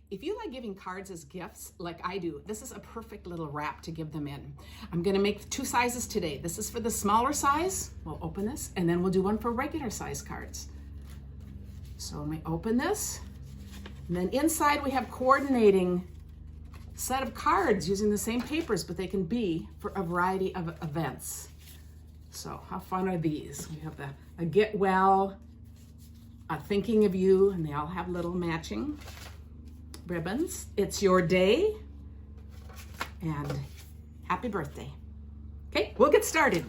If you like giving cards as gifts like I do, this is a perfect little wrap to give them in. I'm gonna make 2 sizes today. This is for the smaller size. We'll open this and then we'll do one for regular size cards. So when we open this, and then inside we have coordinating set of cards using the same papers, but they can be for a variety of events. So how fun are these? We have a get well, a thinking of you, and they all have little matching ribbons. It's your day, and happy birthday. Okay, we'll get started.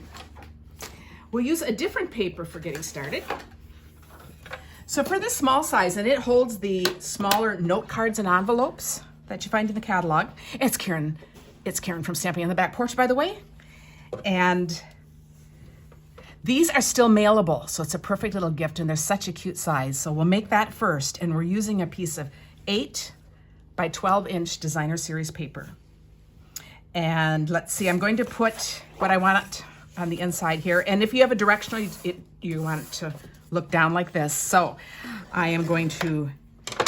We'll use a different paper for getting started. So for this small size, and it holds the smaller note cards and envelopes that you find in the catalog. It's Karen from Stamping on the Back Porch, by the way. And these are still mailable, so it's a perfect little gift, and they're such a cute size. So we'll make that first, and we're using a piece of 8 by 12 inch designer series paper. And let's see, I'm going to put what I want on the inside here. And if you have a directional, you want it to look down like this. So I am going to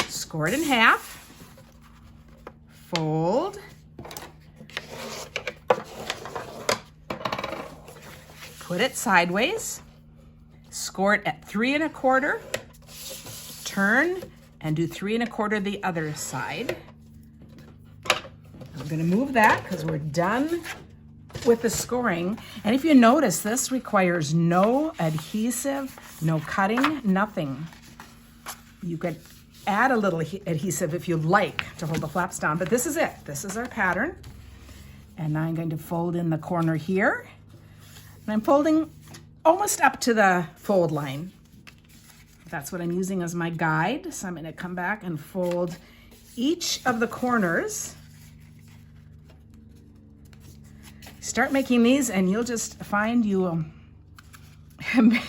score it in half, fold, put it sideways, score it at 3 1/4, turn, and do 3 1/4 the other side. I'm gonna move that because we're done with the scoring. And if you notice, this requires no adhesive, no cutting, nothing. You could add a little adhesive if you'd like to hold the flaps down, but this is it. This is our pattern. And now I'm going to fold in the corner here. And I'm folding almost up to the fold line. That's what I'm using as my guide. So I'm going to come back and fold each of the corners. Start making these and you'll just find you will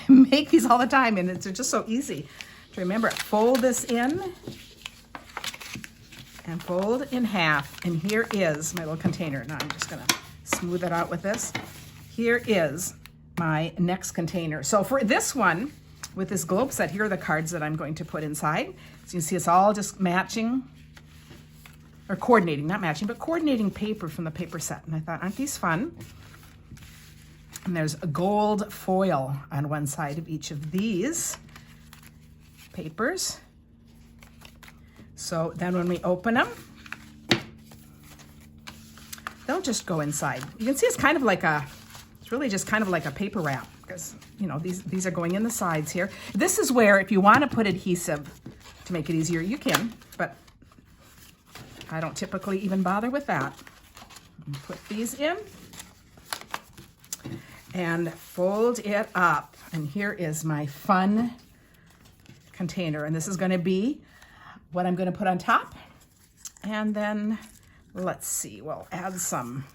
make these all the time, and it's just so easy to remember. Fold this in and fold in half, and here is my little container. Now I'm just going to smooth it out with this. Here is my next container. So for this one, with this globe set, here are the cards that I'm going to put inside. So you can see it's all just matching, or coordinating, not matching, but coordinating paper from the paper set. And I thought, aren't these fun? And there's a gold foil on one side of each of these papers. So then when we open them, they'll just go inside. You can see it's kind of like it's really just kind of like a paper wrap, because you know these are going in the sides here. This is where if you want to put adhesive to make it easier, you can, but I don't typically even bother with that. Put these in and fold it up. And here is my fun container. And this is going to be what I'm going to put on top. And then let's see, we'll add some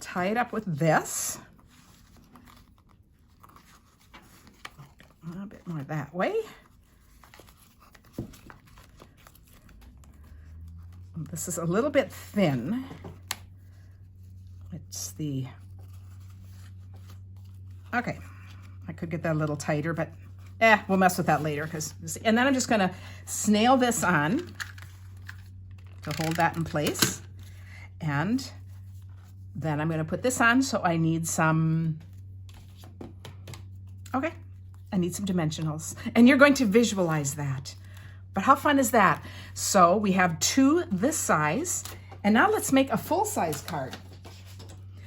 tie it up with this. A bit more that way. This is a little bit thin. It's okay, I could get that a little tighter, but we'll mess with that later. And then I'm just gonna snail this on to hold that in place. And then I'm gonna put this on, so I need some, I need some dimensionals. And you're going to visualize that. But how fun is that? So we have 2 this size, and now let's make a full-size card.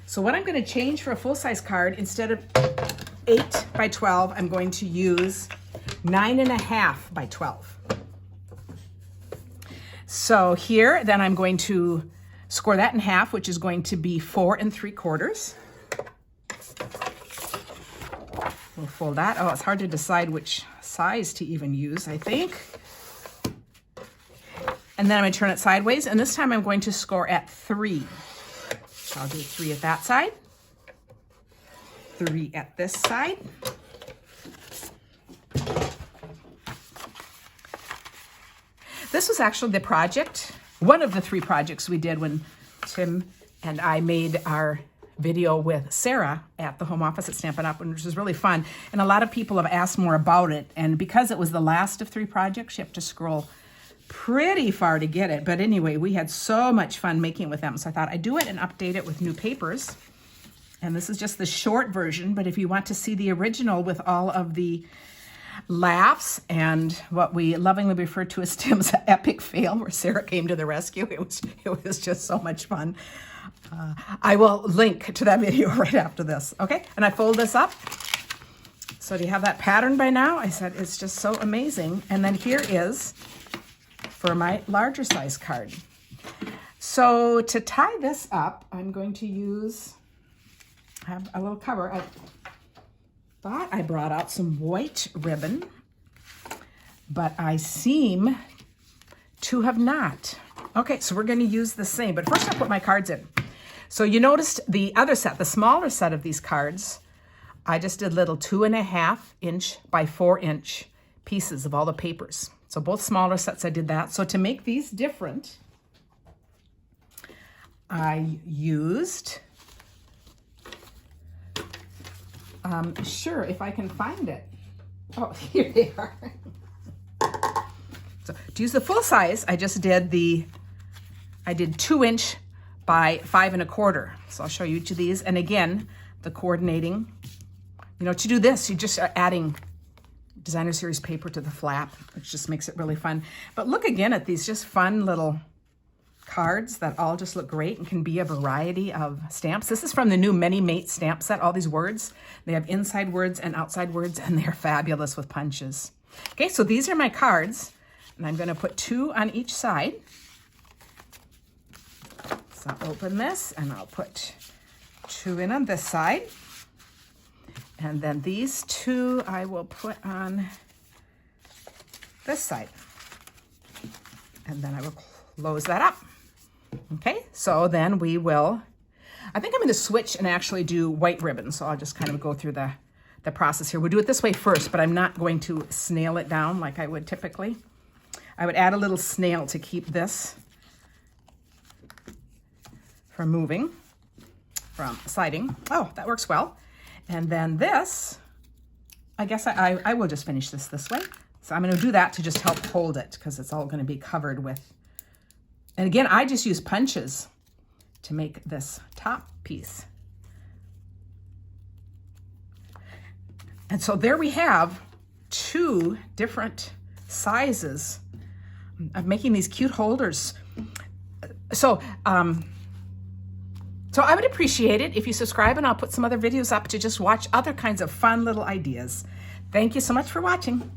So what I'm going to change for a full-size card, instead of 8 by 12, I'm going to use 9 1/2 by 12. So here, then I'm going to score that in half, which is going to be 4 3/4. We'll fold that. Oh, it's hard to decide which size to even use, I think. And then I'm going to turn it sideways, and this time I'm going to score at 3. So I'll do 3 at that side, 3 at this side. This was actually the project, one of the 3 projects we did when Tim and I made our video with Sarah at the home office at Stampin' Up, which was really fun. And a lot of people have asked more about it. And because it was the last of 3 projects, you have to scroll pretty far to get it. But anyway, we had so much fun making with them. So I thought I'd do it and update it with new papers. And this is just the short version. But if you want to see the original with all of the laughs and what we lovingly refer to as Tim's epic fail, where Sarah came to the rescue, it was just so much fun. I will link to that video right after this. Okay, and I fold this up. So do you have that pattern by now? I said it's just so amazing. And then here is for my larger size card. So to tie this up, I'm going to use, I have a little cover. I thought I brought out some white ribbon, but I seem to have not. Okay, so we're going to use the same, but first I'll put my cards in. So you noticed the other set, the smaller set of these cards, I just did little 2.5 inch by 4 inch pieces of all the papers. So both smaller sets I did that. So to make these different, I used, sure, if I can find it. Oh, here they are. So to use the full size, I just did I did 2 inch by 5 1/4. So I'll show you each of these. And again, the coordinating, you know, to do this, you just are adding designer series paper to the flap, which just makes it really fun. But look again at these just fun little cards that all just look great and can be a variety of stamps. This is from the new Many Mate stamp set, all these words. They have inside words and outside words, and they're fabulous with punches. Okay, so these are my cards, and I'm gonna put 2 on each side. So I'll open this, and I'll put 2 in on this side. And then these 2 I will put on this side. And then I will close that up. Okay, so then we will, I think I'm going to switch and actually do white ribbon. So I'll just kind of go through the process here. We'll do it this way first, but I'm not going to snail it down like I would typically. I would add a little snail to keep this from moving, from sliding. Oh, that works well. And then this, I guess I will just finish this way. So I'm going to do that to just help hold it because it's all going to be covered with. And again, I just use punches to make this top piece. And so there we have 2 different sizes of making these cute holders. So I would appreciate it if you subscribe, and I'll put some other videos up to just watch other kinds of fun little ideas. Thank you so much for watching.